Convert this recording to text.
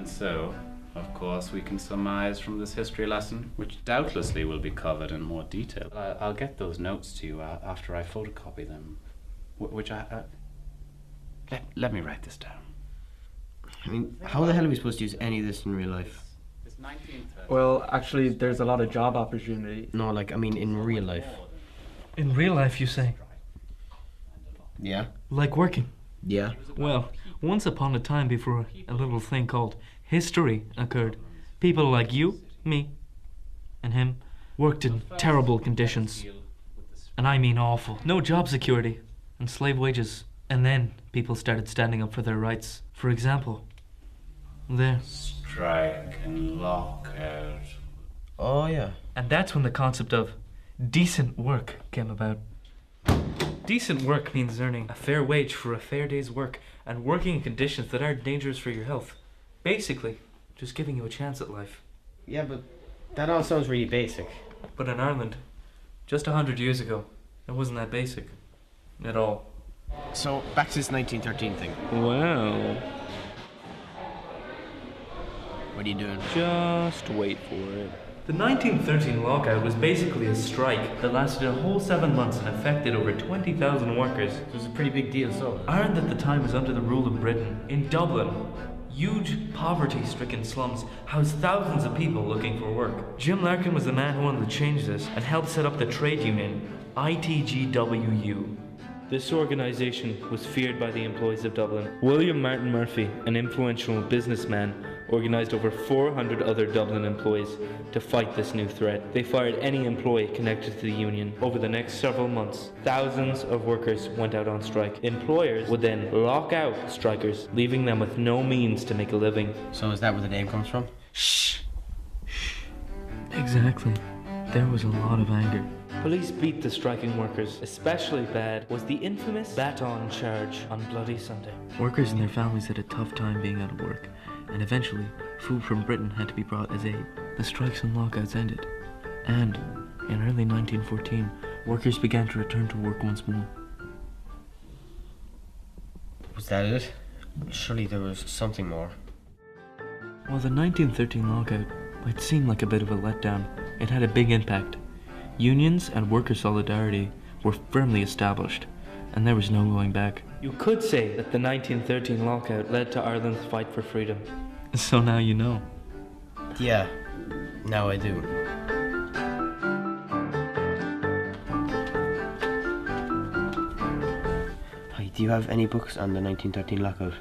And so, of course, we can surmise from this history lesson, which doubtlessly will be covered in more detail. I'll get those notes to you after I photocopy them, which let me write this down. I mean, how the hell are we supposed to use any of this in real life? Well, actually, there's a lot of job opportunity. No, like, I mean, in real life. In real life, you say? Yeah. Like working? Yeah. Well, once upon a time before a little thing called history occurred, people like you, me, and him worked in terrible conditions. And I mean awful. No job security and slave wages. And then people started standing up for their rights. For example, there. Strike and lockout. Oh, yeah. And that's when the concept of decent work came about. Decent work means earning a fair wage for a fair day's work and working in conditions that aren't dangerous for your health. Basically, just giving you a chance at life. Yeah, but that all sounds really basic. But in Ireland, just 100 years ago, it wasn't that basic. At all. So, back to this 1913 thing. Wow. What are you doing? Just wait for it. The 1913 lockout was basically a strike that lasted a whole 7 months and affected over 20,000 workers. It was a pretty big deal, so. Ireland at the time was under the rule of Britain. In Dublin, huge poverty-stricken slums housed thousands of people looking for work. Jim Larkin was the man who wanted to change this and helped set up the trade union, ITGWU. This organisation was feared by the employees of Dublin. William Martin Murphy, an influential businessman, organised over 400 other Dublin employees to fight this new threat. They fired any employee connected to the union. Over the next several months, thousands of workers went out on strike. Employers would then lock out strikers, leaving them with no means to make a living. So is that where the name comes from? Shh. Shh. Exactly. There was a lot of anger. Police beat the striking workers. Especially bad was the infamous baton charge on Bloody Sunday. Workers and their families had a tough time being out of work, and eventually, food from Britain had to be brought as aid. The strikes and lockouts ended, and in early 1914, workers began to return to work once more. Was that it? Surely there was something more. While the 1913 lockout might seem like a bit of a letdown, it had a big impact. Unions and worker solidarity were firmly established, and there was no going back. You could say that the 1913 lockout led to Ireland's fight for freedom. So now you know. Yeah, now I do. Hi, do you have any books on the 1913 lockout?